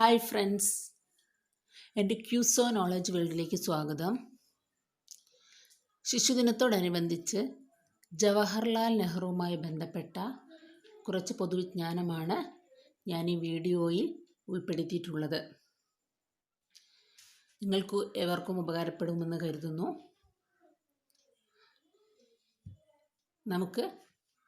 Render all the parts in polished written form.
Hi friends, എൻ്റെ ക്യൂസോ knowledge വേൾഡിലേക്ക് സ്വാഗതം. ശിശുദിനത്തോടനുബന്ധിച്ച് ജവഹർലാൽ നെഹ്റുവുമായി ബന്ധപ്പെട്ട കുറച്ച് പൊതുവിജ്ഞാനമാണ് ഞാൻ ഈ വീഡിയോയിൽ ഉൾപ്പെടുത്തിയിട്ടുള്ളത്. നിങ്ങൾക്ക് ഏവർക്കും ഉപകാരപ്പെടുമെന്ന് കരുതുന്നു. നമുക്ക്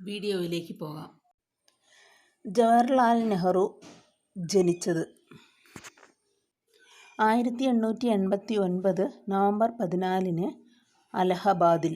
വീഡിയോയിലേക്ക് പോകാം. ജവഹർലാൽ നെഹ്റു ജനിച്ചത് 1889 നവംബർ 14 അലഹബാദിൽ.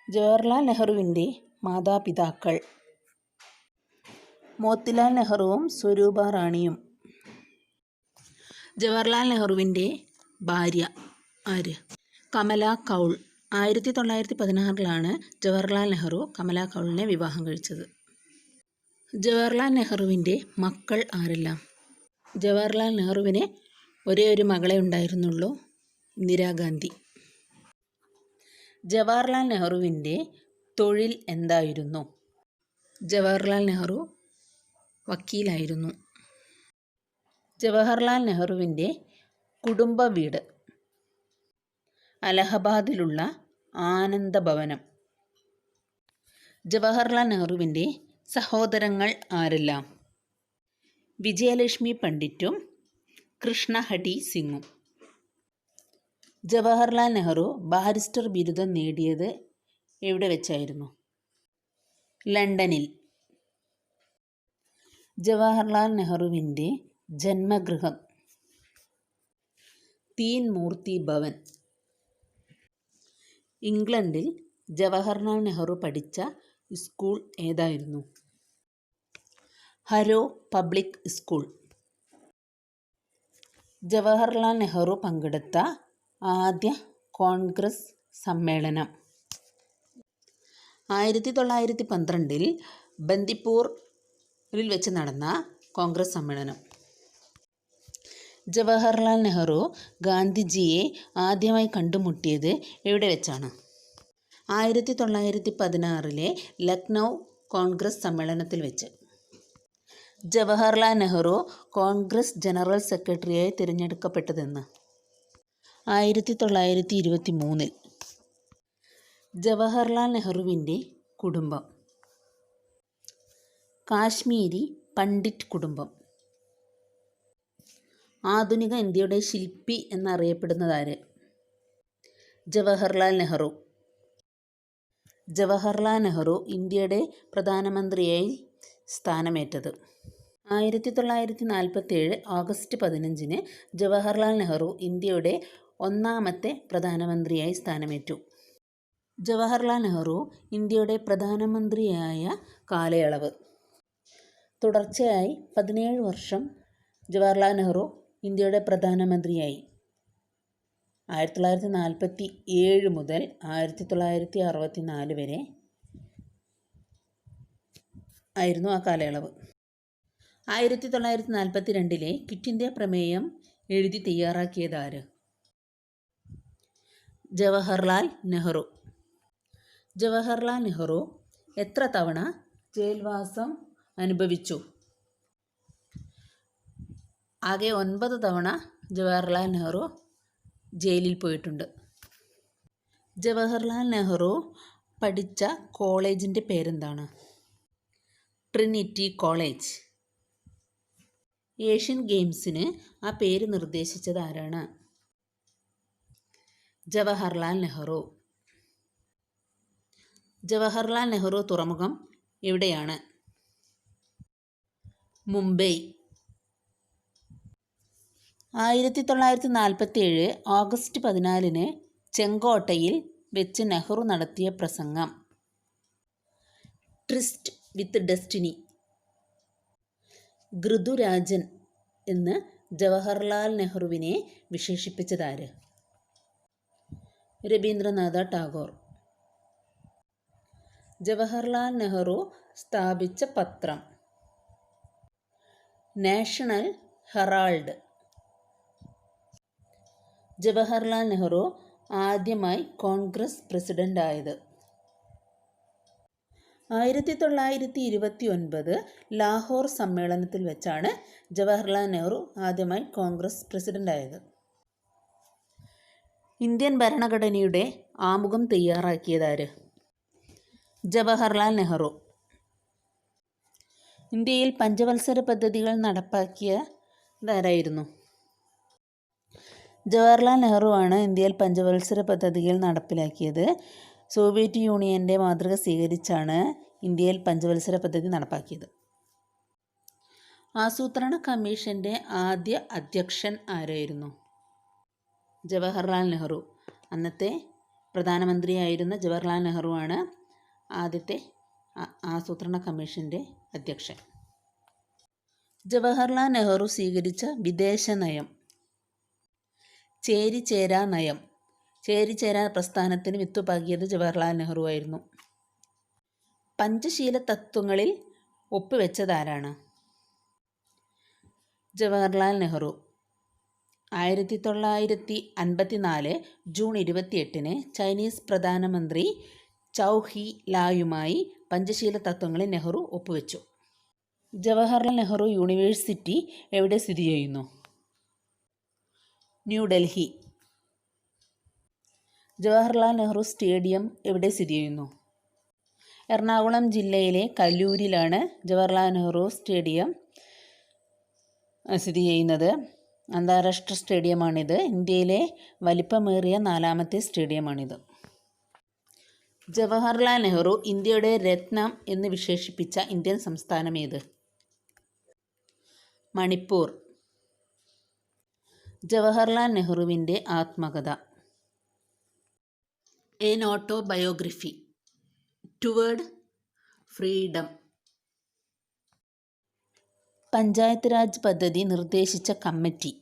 ജവഹർലാൽ നെഹ്റുവിൻ്റെ മാതാപിതാക്കൾ മോത്തിലാൽ നെഹ്റുവും സ്വരൂപ റാണിയും. ജവഹർലാൽ നെഹ്റുവിൻ്റെ ഭാര്യ കമല കൗൾ. 1916 ജവഹർലാൽ നെഹ്റു കമല കൗളിനെ വിവാഹം കഴിച്ചത്. ജവഹർലാൽ നെഹ്റുവിൻ്റെ മക്കൾ ആരെല്ലാം? ജവഹർലാൽ നെഹ്റുവിന് ഒരേ ഒരു മകളെ ഉണ്ടായിരുന്നുള്ളൂ, ഇന്ദിരാഗാന്ധി. ജവഹർലാൽ നെഹ്റുവിൻ്റെ തൊഴിൽ എന്തായിരുന്നു? ജവഹർലാൽ നെഹ്റു വക്കീലായിരുന്നു. ജവഹർലാൽ നെഹ്റുവിൻ്റെ കുടുംബ വീട് അലഹബാദിലുള്ള ആനന്ദ ഭവനം. ജവഹർലാൽ നെഹ്റുവിൻ്റെ സഹോദരങ്ങൾ ആരെല്ലാം? വിജയലക്ഷ്മി പണ്ഡിറ്റും കൃഷ്ണ ഹരി സിംഗും. ജവഹർലാൽ നെഹ്റു ബാരിസ്റ്റർ ബിരുദം നേടിയത് എവിടെ വെച്ചായിരുന്നു? ലണ്ടനിൽ. ജവഹർലാൽ നെഹ്റുവിൻ്റെ ജന്മഗൃഹം തീൻ മൂർത്തി ഭവൻ. ഇംഗ്ലണ്ടിൽ ജവഹർലാൽ നെഹ്റു പഠിച്ച സ്കൂൾ ഏതായിരുന്നു? ഹരോ പബ്ലിക് സ്കൂൾ. ജവഹർലാൽ നെഹ്റു പങ്കെടുത്ത ആദ്യ കോൺഗ്രസ് സമ്മേളനം 1912 ബന്ദിപ്പൂരിൽ വെച്ച് നടന്ന കോൺഗ്രസ് സമ്മേളനം. ജവഹർലാൽ നെഹ്റു ഗാന്ധിജിയെ ആദ്യമായി കണ്ടുമുട്ടിയത് എവിടെ വെച്ചാണ്? 1916 ലക്നൗ കോൺഗ്രസ് സമ്മേളനത്തിൽ വെച്ച്. ജവഹർലാൽ നെഹ്റു കോൺഗ്രസ് ജനറൽ സെക്രട്ടറിയായി തിരഞ്ഞെടുക്കപ്പെട്ടതെന്ന്? 1923. ജവഹർലാൽ നെഹ്റുവിൻ്റെ കുടുംബം കാശ്മീരി പണ്ഡിറ്റ് കുടുംബം. ആധുനിക ഇന്ത്യയുടെ ശില്പി എന്നറിയപ്പെടുന്നതാര്? ജവഹർലാൽ നെഹ്റു. ജവഹർലാൽ നെഹ്റു ഇന്ത്യയുടെ പ്രധാനമന്ത്രിയായി സ്ഥാനമേറ്റത്? 1947 ഓഗസ്റ്റ് 15 ജവഹർലാൽ നെഹ്റു ഇന്ത്യയുടെ ഒന്നാമത്തെ പ്രധാനമന്ത്രിയായി സ്ഥാനമേറ്റു. ജവഹർലാൽ നെഹ്റു ഇന്ത്യയുടെ പ്രധാനമന്ത്രിയായ കാലയളവ്? തുടർച്ചയായി 17 വർഷം ജവഹർലാൽ നെഹ്റു ഇന്ത്യയുടെ പ്രധാനമന്ത്രിയായി. 1947 മുതൽ 1964 വരെ ആയിരുന്നു ആ കാലയളവ്. 1942 ക്വിറ്റ് ഇന്ത്യ പ്രമേയം എഴുതി തയ്യാറാക്കിയത് ആര്? ജവഹർലാൽ നെഹ്റു. ജവഹർലാൽ നെഹ്റു എത്ര തവണ ജയിൽവാസം അനുഭവിച്ചു? ആകെ 9 തവണ ജവഹർലാൽ നെഹ്റു ജയിലിൽ പോയിട്ടുണ്ട്. ജവഹർലാൽ നെഹ്റു പഠിച്ച കോളേജിൻ്റെ പേരെന്താണ്? Trinity college. ഏഷ്യൻ ഗെയിംസിന് ആ പേര് നിർദ്ദേശിച്ചത് ആരാണ്? ജവഹർലാൽ നെഹ്റു. ജവഹർലാൽ നെഹ്റു തുറമുഖം എവിടെയാണ്? മുംബൈ. 1947 ഓഗസ്റ്റ് 14 ചെങ്കോട്ടയിൽ വെച്ച് നെഹ്റു നടത്തിയ പ്രസംഗം? ട്രിസ്റ്റ് വിത്ത് ഡെസ്റ്റിനി. ഋതുരാജൻ എന്ന് ജവഹർലാൽ നെഹ്റുവിനെ വിശേഷിപ്പിച്ചതാര്? രവീന്ദ്രനാഥ ടാഗോർ. ജവഹർലാൽ നെഹ്റു സ്ഥാപിച്ച പത്രം? National Herald. ജവഹർലാൽ നെഹ്റു ആദ്യമായി കോൺഗ്രസ് പ്രസിഡൻ്റായത്? 1929 ലാഹോർ സമ്മേളനത്തിൽ വെച്ചാണ് ജവഹർലാൽ നെഹ്റു ആദ്യമായി കോൺഗ്രസ് പ്രസിഡൻ്റായത്. ഇന്ത്യൻ ഭരണഘടനയുടെ ആമുഖം തയ്യാറാക്കിയതാര്? ജവഹർലാൽ നെഹ്റു. ഇന്ത്യയിൽ പഞ്ചവത്സര പദ്ധതികൾ നടപ്പാക്കിയതാരായിരുന്നു? ജവഹർലാൽ നെഹ്റുവാണ് ഇന്ത്യയിൽ പഞ്ചവത്സര പദ്ധതികൾ നടപ്പിലാക്കിയത്. സോവിയറ്റ് യൂണിയൻ്റെ മാതൃക സ്വീകരിച്ചാണ് ഇന്ത്യയിൽ പഞ്ചവത്സര പദ്ധതി നടപ്പാക്കിയത്. ആസൂത്രണ കമ്മീഷൻ്റെ ആദ്യ അധ്യക്ഷൻ ആരായിരുന്നു? ജവഹർലാൽ നെഹ്റു. അന്നത്തെ പ്രധാനമന്ത്രിയായിരുന്ന ജവഹർലാൽ നെഹ്റുവാണ് ആദ്യത്തെ ആസൂത്രണ കമ്മീഷൻ്റെ അധ്യക്ഷൻ. ജവഹർലാൽ നെഹ്റു സ്വീകരിച്ച വിദേശ നയം? ചേരിചേരാ നയം. ചേരിചേരാ പ്രസ്ഥാനത്തിന് വിത്തുപാകിയത് ജവഹർലാൽ നെഹ്റു ആയിരുന്നു. പഞ്ചശീല തത്വങ്ങളിൽ ഒപ്പുവെച്ചതാരാണ്? ജവഹർലാൽ നെഹ്റു. 1954 ജൂൺ 28 ചൈനീസ് പ്രധാനമന്ത്രി ചൗ ഹി ലായുമായി പഞ്ചശീല തത്വങ്ങളിൽ നെഹ്റു ഒപ്പുവെച്ചു. ജവഹർലാൽ നെഹ്റു യൂണിവേഴ്സിറ്റി എവിടെ സ്ഥിതി ചെയ്യുന്നു? ന്യൂഡൽഹി. ജവഹർലാൽ നെഹ്റു സ്റ്റേഡിയം എവിടെ സ്ഥിതി ചെയ്യുന്നു? എറണാകുളം ജില്ലയിലെ കല്ലൂരിലാണ് ജവഹർലാൽ നെഹ്റു സ്റ്റേഡിയം സ്ഥിതി ചെയ്യുന്നത്. അന്താരാഷ്ട്ര സ്റ്റേഡിയമാണിത്. ഇന്ത്യയിലെ വലിപ്പമേറിയ 4ാമത്തെ സ്റ്റേഡിയമാണിത്. ജവഹർലാൽ നെഹ്റു ഇന്ത്യയുടെ രത്നം എന്ന് വിശേഷിപ്പിച്ച ഇന്ത്യൻ സംസ്ഥാനം ഏത്? മണിപ്പൂർ. ജവഹർലാൽ നെഹ്റുവിൻ്റെ ആത്മകഥ? N autobiography toward freedom. Panchayat Raj പദ്ധതി നിർദ്ദേശിച്ച കമ്മിറ്റി?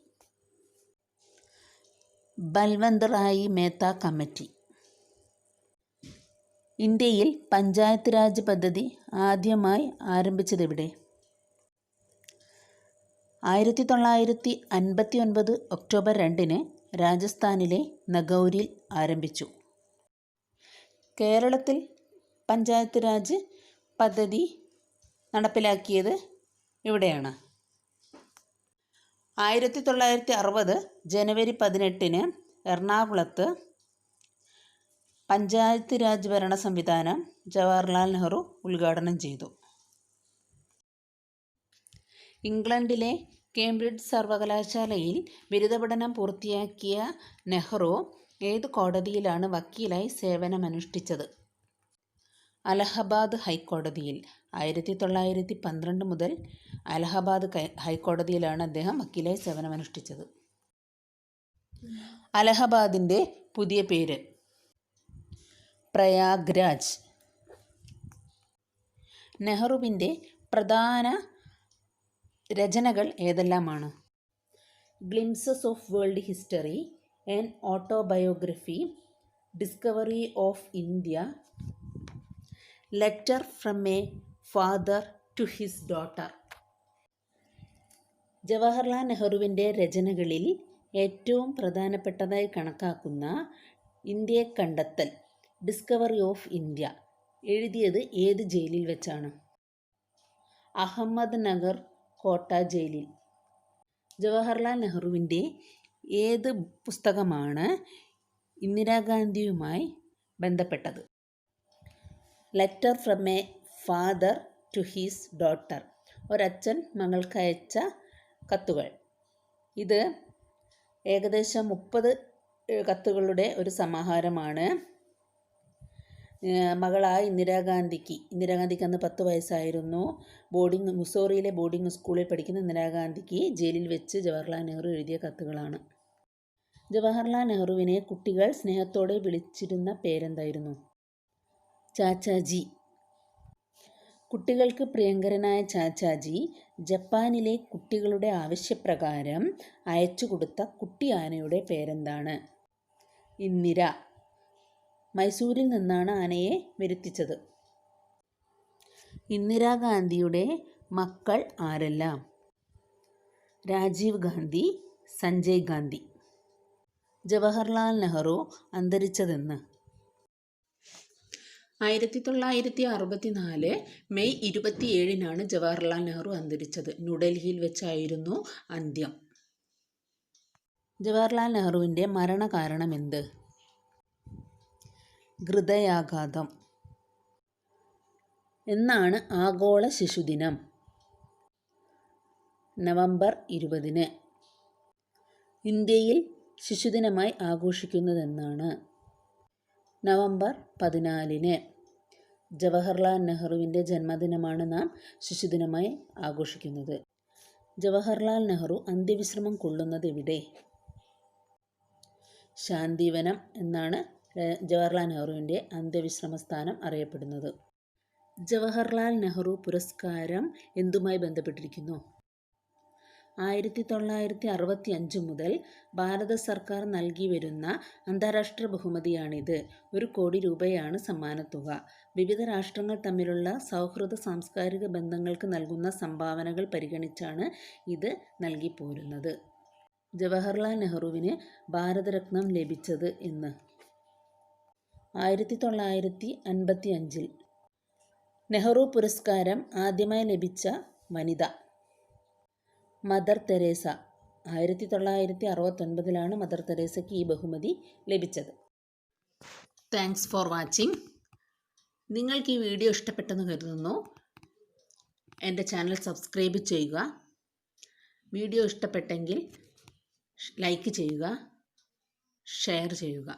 ബൽവന്ത് റായി മേത്ത കമ്മിറ്റി. ഇന്ത്യയിൽ പഞ്ചായത്ത് രാജ് പദ്ധതി ആദ്യമായി ആരംഭിച്ചതെവിടെ? 1959 ഒക്ടോബർ 2 രാജസ്ഥാനിലെ നഗൗരിൽ ആരംഭിച്ചു. കേരളത്തിൽ പഞ്ചായത്ത് രാജ് പദ്ധതി നടപ്പിലാക്കിയത് എവിടെയാണ്? 1960 ജനുവരി 18 എറണാകുളത്ത് പഞ്ചായത്ത് രാജ് ഭരണ സംവിധാനം ജവഹർലാൽ നെഹ്റു ഉദ്ഘാടനം ചെയ്തു. ഇംഗ്ലണ്ടിലെ കേംബ്രിഡ്ജ് സർവകലാശാലയിൽ ബിരുദ പഠനം പൂർത്തിയാക്കിയ നെഹ്റു ഏത് കോടതിയിലാണ് വക്കീലായി സേവനമനുഷ്ഠിച്ചത്? അലഹബാദ് ഹൈക്കോടതിയിൽ. 1912 മുതൽ അലഹബാദ് ഹൈക്കോടതിയിലാണ് അദ്ദേഹം വക്കീലായി സേവനമനുഷ്ഠിച്ചത്. അലഹബാദിൻ്റെ പുതിയ പേര്? പ്രയാഗ്രാജ്. നെഹ്റുവിൻ്റെ പ്രധാന രചനകൾ ഏതെല്ലാമാണ്? Glimpses of world history, an autobiography, discovery of India, letter from a father to his daughter. Jawaharlal നെഹ്റുവിൻ്റെ രചനകളിൽ ഏറ്റവും പ്രധാനപ്പെട്ടതായി കണക്കാക്കുന്ന ഇന്ത്യയെ കണ്ടെത്തൽ, ഡിസ്കവറി ഓഫ് ഇന്ത്യ എഴുതിയത് ഏത് ജയിലിൽ വെച്ചാണ്? അഹമ്മദ് നഗർ കോട്ട ജയിലിൽ. ജവഹർലാൽ നെഹ്റുവിൻ്റെ ഏത് പുസ്തകമാണ് ഇന്ദിരാഗാന്ധിയുമായി ബന്ധപ്പെട്ടത്? Letter from a father to his daughter. ഒരച്ഛൻ മകൾക്കയച്ച കത്തുകൾ. ഇത് ഏകദേശം 30 കത്തുകളുടെ ഒരു സമാഹാരമാണ്. മകളായ ഇന്ദിരാഗാന്ധിക്ക് അന്ന് 10 വയസ്സായിരുന്നു. മുസോറിയിലെ ബോർഡിംഗ് സ്കൂളിൽ പഠിക്കുന്ന ഇന്ദിരാഗാന്ധിക്ക് ജയിലിൽ വെച്ച് ജവഹർലാൽ നെഹ്റു എഴുതിയ കത്തുകളാണ്. ജവഹർലാൽ നെഹ്റുവിനെ കുട്ടികൾ സ്നേഹത്തോടെ വിളിച്ചിരുന്ന പേരെന്തായിരുന്നു? ചാച്ചാജി. കുട്ടികൾക്ക് പ്രിയങ്കരനായ ചാച്ചാജി ജപ്പാനിലെ കുട്ടികളുടെ ആവശ്യപ്രകാരം അയച്ചുകൊടുത്ത കുട്ടിയാനയുടെ പേരെന്താണ്? ഇന്ദിര. മൈസൂരിൽ നിന്നാണ് ആനയെ വരുത്തിച്ചത്. ഇന്ദിരാഗാന്ധിയുടെ മക്കൾ ആരെല്ലാം? രാജീവ് ഗാന്ധി, സഞ്ജയ് ഗാന്ധി. ജവഹർലാൽ നെഹ്റു അന്തരിച്ചതെന്ന്? 1964 മെയ് 27 ജവഹർലാൽ നെഹ്റു അന്തരിച്ചത്. ന്യൂഡൽഹിയിൽ വെച്ചായിരുന്നു അന്ത്യം. ജവഹർലാൽ നെഹ്റുവിൻ്റെ മരണകാരണം എന്ത്? ഹൃദയാഘാതം. എന്നാണ് ആഗോള ശിശുദിനം? നവംബർ 20. ഇന്ത്യയിൽ ശിശുദിനമായി ആഘോഷിക്കുന്നതെന്നാണ്? നവംബർ 14. ജവഹർലാൽ നെഹ്റുവിൻ്റെ ജന്മദിനമാണ് നാം ശിശുദിനമായി ആഘോഷിക്കുന്നത്. ജവഹർലാൽ നെഹ്റു അന്ത്യവിശ്രമം കൊള്ളുന്നത് എവിടെ? ശാന്തിവനം എന്നാണ് ജവഹർലാൽ നെഹ്റുവിൻ്റെ അന്ത്യവിശ്രമ സ്ഥാനം അറിയപ്പെടുന്നത്. ജവഹർലാൽ നെഹ്റു പുരസ്കാരം എന്തുമായി ബന്ധപ്പെട്ടിരിക്കുന്നു? 1965 മുതൽ ഭാരത സർക്കാർ നൽകി വരുന്ന അന്താരാഷ്ട്ര ബഹുമതിയാണിത്. 1 കോടി രൂപയാണ് സമ്മാനത്തുക. വിവിധ രാഷ്ട്രങ്ങൾ തമ്മിലുള്ള സൗഹൃദ സാംസ്കാരിക ബന്ധങ്ങൾക്ക് നൽകുന്ന സംഭാവനകൾ പരിഗണിച്ചാണ് ഇത് നൽകിപ്പോരുന്നത്. ജവഹർലാൽ നെഹ്റുവിന് ഭാരതരത്നം ലഭിച്ചത് എന്ന്? 1955. നെഹ്റു പുരസ്കാരം ആദ്യമായി ലഭിച്ച വനിത? Mother Teresa. 1969 മദർ തെരേസയ്ക്ക് ഈ ബഹുമതി ലഭിച്ചത്. Thanks for watching. നിങ്ങൾക്ക് ഈ വീഡിയോ ഇഷ്ടപ്പെട്ടെന്ന് കരുതുന്നു. എൻ്റെ ചാനൽ സബ്സ്ക്രൈബ് ചെയ്യുക. വീഡിയോ ഇഷ്ടപ്പെട്ടെങ്കിൽ ലൈക്ക് ചെയ്യുക, ഷെയർ ചെയ്യുക.